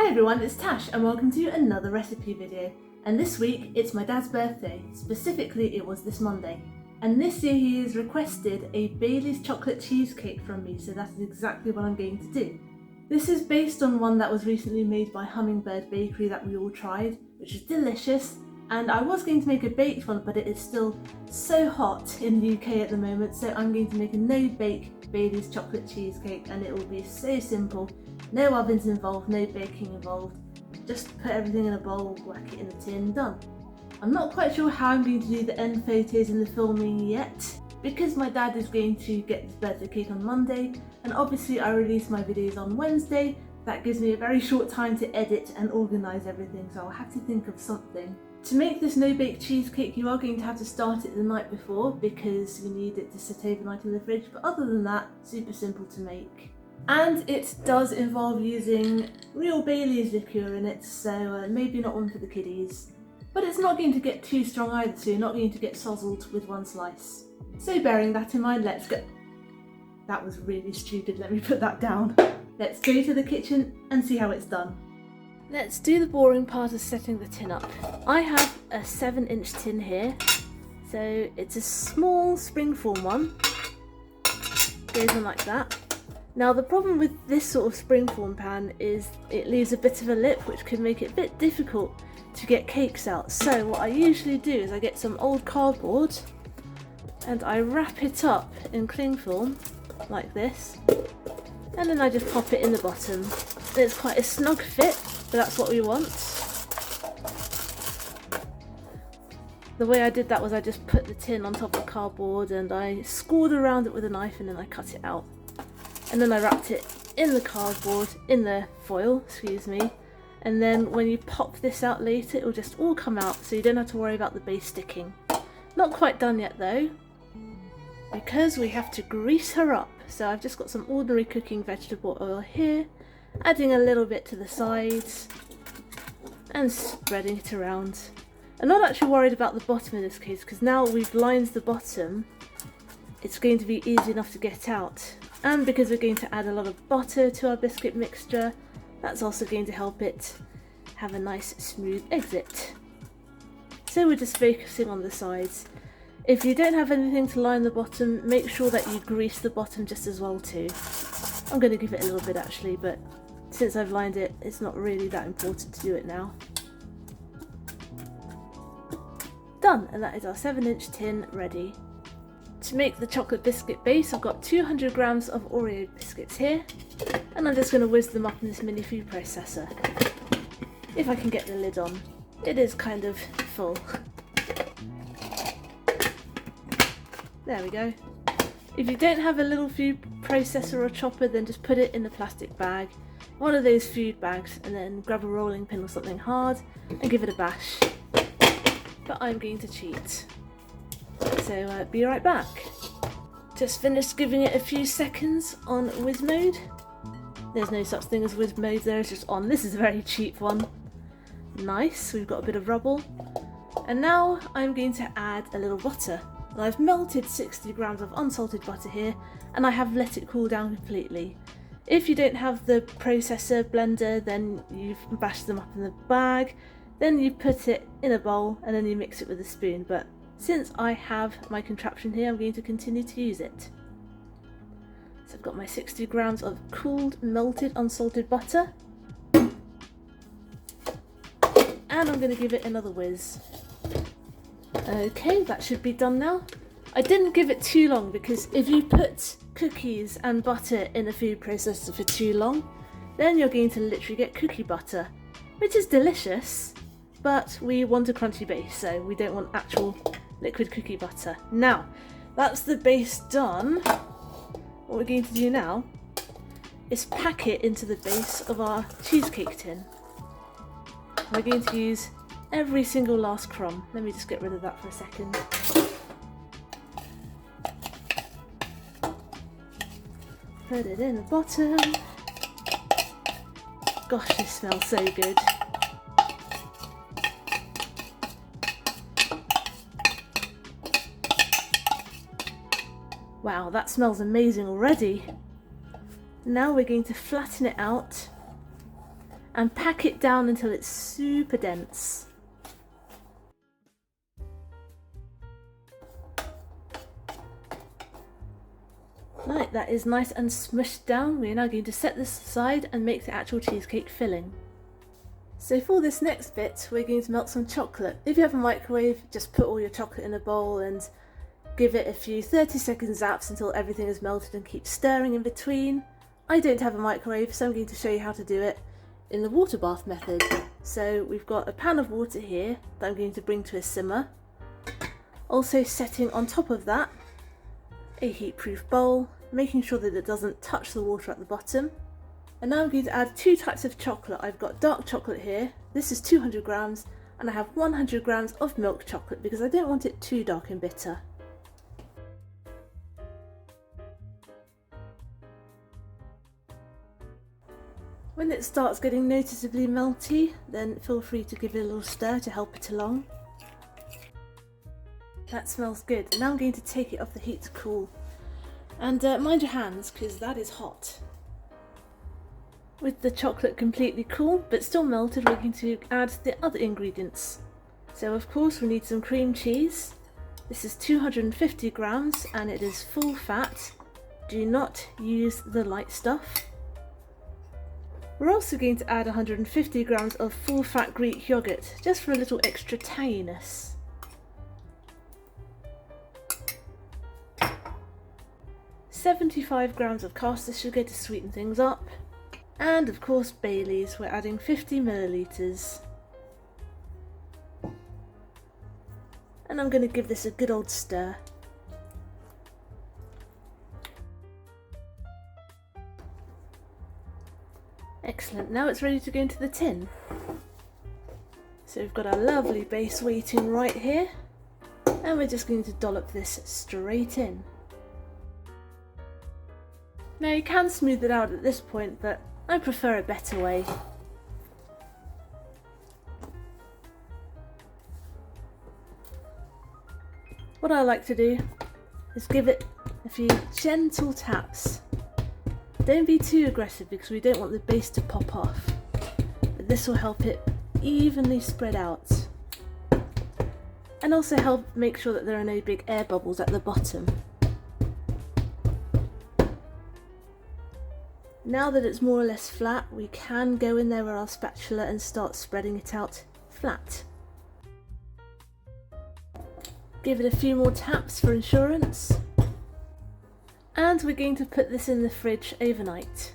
Hi everyone, it's Tash and welcome to another recipe video. And this week it's my dad's birthday, specifically it was this Monday. And this year he has requested a Bailey's chocolate cheesecake from me, so that's exactly what I'm going to do. This is based on one that was recently made by Hummingbird bakery that we all tried, which is delicious. And I was going to make a baked one, but it is still so hot in the UK at the moment, so I'm going to make a no-bake Bailey's chocolate cheesecake, and it will be so simple. No ovens involved, no baking involved. Just put everything in a bowl, whack it in the tin, done. I'm not quite sure how I'm going to do the end photos and the filming yet, because my dad is going to get his birthday cake on Monday, and obviously I release my videos on Wednesday. That gives me a very short time to edit and organise everything, so I'll have to think of something. To make this no-bake cheesecake, you are going to have to start it the night before because you need it to sit overnight in the fridge, but other than that, super simple to make. And it does involve using real Bailey's liqueur in it, so maybe not one for the kiddies. But it's not going to get too strong either, so you're not going to get sozzled with one slice. So bearing that in mind, let's go. That was really stupid, let me put that down. Let's go to the kitchen and see how it's done. Let's do the boring part of setting the tin up. I have a 7-inch tin here, so it's a small springform one. Goes on like that. Now the problem with this sort of springform pan is it leaves a bit of a lip, which can make it a bit difficult to get cakes out. So what I usually do is I get some old cardboard and I wrap it up in cling film like this, and then I just pop it in the bottom. It's quite a snug fit, but that's what we want. The way I did that was I just put the tin on top of the cardboard and I scored around it with a knife and then I cut it out. And then I wrapped it in the cardboard, in the foil, excuse me. And then when you pop this out later, it will just all come out, so you don't have to worry about the base sticking. Not quite done yet though, because we have to grease her up. So I've just got some ordinary cooking vegetable oil here, adding a little bit to the sides and spreading it around. I'm not actually worried about the bottom in this case, because now we've lined the bottom, it's going to be easy enough to get out. And because we're going to add a lot of butter to our biscuit mixture, that's also going to help it have a nice smooth exit. So we're just focusing on the sides. If you don't have anything to line the bottom, make sure that you grease the bottom just as well too. I'm going to give it a little bit actually, but since I've lined it, it's not really that important to do it now. Done, and that is our 7-inch tin ready. To make the chocolate biscuit base, I've got 200 grams of Oreo biscuits here, and I'm just going to whiz them up in this mini food processor. If I can get the lid on. It is kind of full. There we go. If you don't have a little food processor or chopper, then just put it in a plastic bag, one of those food bags, and then grab a rolling pin or something hard and give it a bash. But I'm going to cheat. So be right back. Just finished giving it a few seconds on whiz mode. There's no such thing as whiz mode there, it's just on. This is a very cheap one. Nice, we've got a bit of rubble. And now I'm going to add a little butter. And I've melted 60 grams of unsalted butter here, and I have let it cool down completely. If you don't have the processor blender, then you bash them up in the bag, then you put it in a bowl and then you mix it with a spoon. But since I have my contraption here, I'm going to continue to use it. So I've got my 60 grams of cooled, melted, unsalted butter. And I'm going to give it another whiz. Okay, that should be done now. I didn't give it too long because if you put cookies and butter in a food processor for too long, then you're going to literally get cookie butter, which is delicious, but we want a crunchy base, so we don't want actual liquid cookie butter. Now, that's the base done. What we're going to do now is pack it into the base of our cheesecake tin. We're going to use every single last crumb. Let me just get rid of that for a second. Put it in the bottom. Gosh, this smells so good. Wow, that smells amazing already. Now we're going to flatten it out and pack it down until it's super dense. Right, that is nice and smushed down. We're now going to set this aside and make the actual cheesecake filling. So for this next bit, we're going to melt some chocolate. If you have a microwave, just put all your chocolate in a bowl and give it a few 30-second zaps until everything is melted and keep stirring in between. I don't have a microwave, so I'm going to show you how to do it in the water bath method. So we've got a pan of water here that I'm going to bring to a simmer. Also setting on top of that a heat-proof bowl, making sure that it doesn't touch the water at the bottom. And now I'm going to add 2 types of chocolate. I've got dark chocolate here, this is 200 grams, and I have 100 grams of milk chocolate because I don't want it too dark and bitter. When it starts getting noticeably melty, then feel free to give it a little stir to help it along. That smells good. Now I'm going to take it off the heat to cool. And mind your hands, because that is hot. With the chocolate completely cool, but still melted, we're going to add the other ingredients. So of course we need some cream cheese. This is 250 grams and it is full fat. Do not use the light stuff. We're also going to add 150 grams of full fat Greek yogurt, just for a little extra tanginess. $75 grams of caster sugar to sweeten things up, and of course Bailey's. We're adding 50 milliliters. And I'm going to give this a good old stir. Excellent, now it's ready to go into the tin. So we've got our lovely base waiting right here, and we're just going to dollop this straight in. Now you can smooth it out at this point, but I prefer a better way. What I like to do is give it a few gentle taps. Don't be too aggressive because we don't want the base to pop off, but this will help it evenly spread out and also help make sure that there are no big air bubbles at the bottom. Now that it's more or less flat, we can go in there with our spatula and start spreading it out flat. Give it a few more taps for insurance. And we're going to put this in the fridge overnight.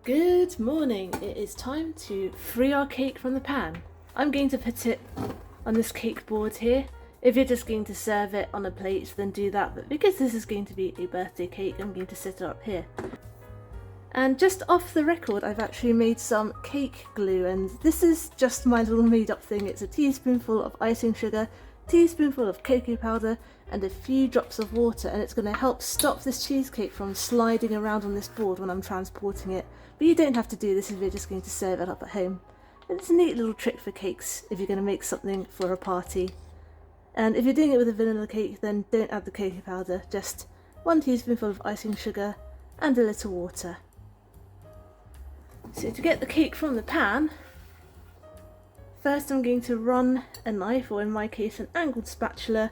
Good morning, it is time to free our cake from the pan. I'm going to put it on this cake board here. If you're just going to serve it on a plate, then do that, but because this is going to be a birthday cake, I'm going to set it up here. And just off the record, I've actually made some cake glue, and this is just my little made up thing. It's a teaspoonful of icing sugar, teaspoonful of cocoa powder, and a few drops of water, and it's going to help stop this cheesecake from sliding around on this board when I'm transporting it. But you don't have to do this if you're just going to serve it up at home. It's a neat little trick for cakes if you're going to make something for a party. And if you're doing it with a vanilla cake, then don't add the cocoa powder, just 1 teaspoonful of icing sugar and a little water. So to get the cake from the pan, first I'm going to run a knife, or in my case an angled spatula,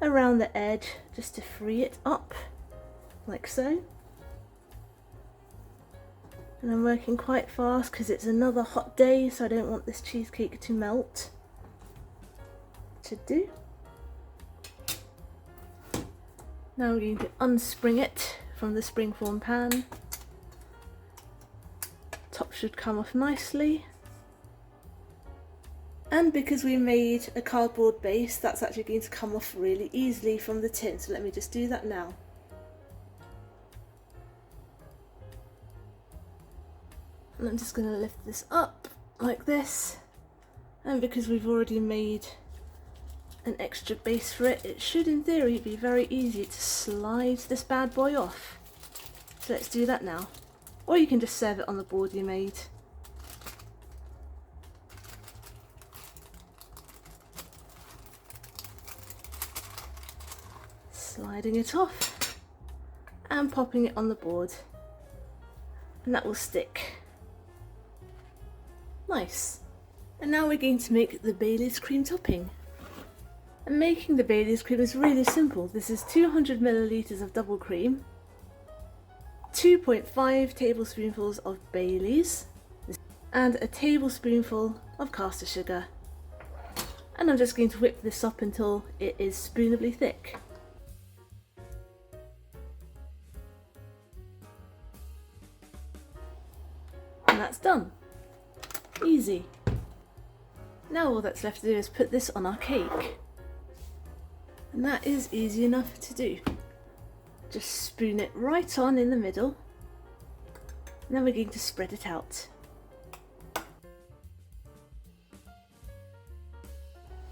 around the edge just to free it up, like so. And I'm working quite fast because it's another hot day, so I don't want this cheesecake to melt. Should do. Now I'm going to unspring it from the springform pan. Top should come off nicely. And because we made a cardboard base, that's actually going to come off really easily from the tin, so let me just do that now. And I'm just going to lift this up like this, and because we've already made an extra base for it, it should in theory be very easy to slide this bad boy off. So let's do that now. Or you can just serve it on the board you made. Sliding it off and popping it on the board, and that will stick. Nice. And now we're going to make the Baileys cream topping. And making the Baileys cream is really simple. This is 200 millilitres of double cream, 2.5 tablespoonfuls of Baileys, and a tablespoonful of caster sugar. And I'm just going to whip this up until it is spoonably thick. And that's done. Easy. Now all that's left to do is put this on our cake. And that is easy enough to do. Just spoon it right on in the middle. And then we're going to spread it out.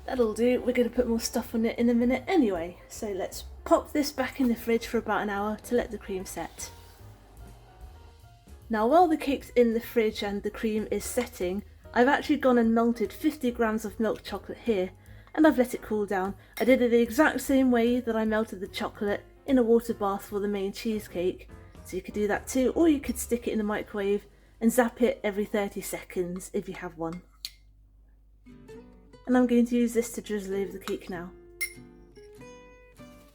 That'll do. We're going to put more stuff on it in a minute anyway. So let's pop this back in the fridge for about an hour to let the cream set. Now while the cake's in the fridge and the cream is setting, I've actually gone and melted 50 grams of milk chocolate here, and I've let it cool down. I did it the exact same way that I melted the chocolate in a water bath for the main cheesecake, so you could do that too, or you could stick it in the microwave and zap it every 30 seconds if you have one. And I'm going to use this to drizzle over the cake now.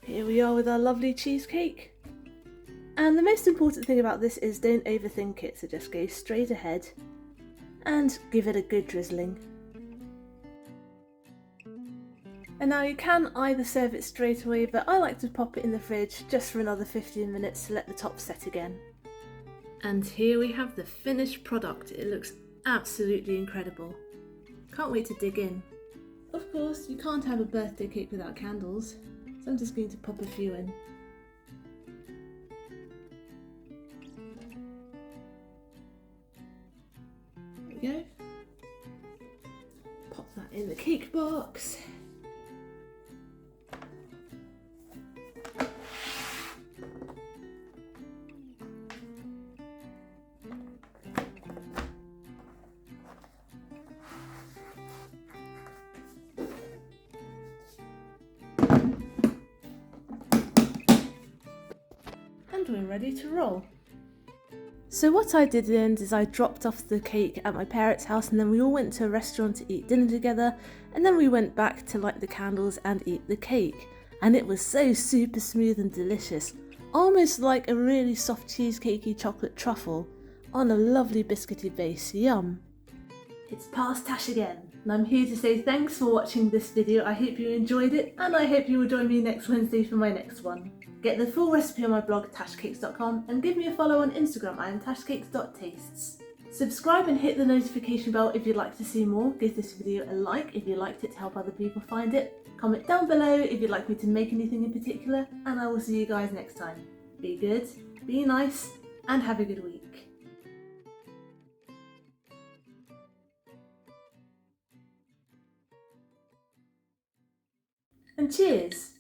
Here we are with our lovely cheesecake. And the most important thing about this is don't overthink it, so just go straight ahead and give it a good drizzling. And now you can either serve it straight away, but I like to pop it in the fridge just for another 15 minutes to let the top set again. And here we have the finished product. It looks absolutely incredible. Can't wait to dig in. Of course, you can't have a birthday cake without candles, so I'm just going to pop a few in. There we go. Pop that in the cake box. And we're ready to roll. So what I did then is I dropped off the cake at my parents' house, and then we all went to a restaurant to eat dinner together, and then we went back to light the candles and eat the cake. And it was so super smooth and delicious, almost like a really soft cheesecakey chocolate truffle on a lovely biscuity base. Yum! It's past Tash again, and I'm here to say thanks for watching this video. I hope you enjoyed it, and I hope you will join me next Wednesday for my next one. Get the full recipe on my blog tashcakes.com, and give me a follow on Instagram. I am tashcakes.tastes. Subscribe and hit the notification bell if you'd like to see more. Give this video a like if you liked it to help other people find it. Comment down below if you'd like me to make anything in particular, and I will see you guys next time. Be good, be nice, and have a good week. And cheers!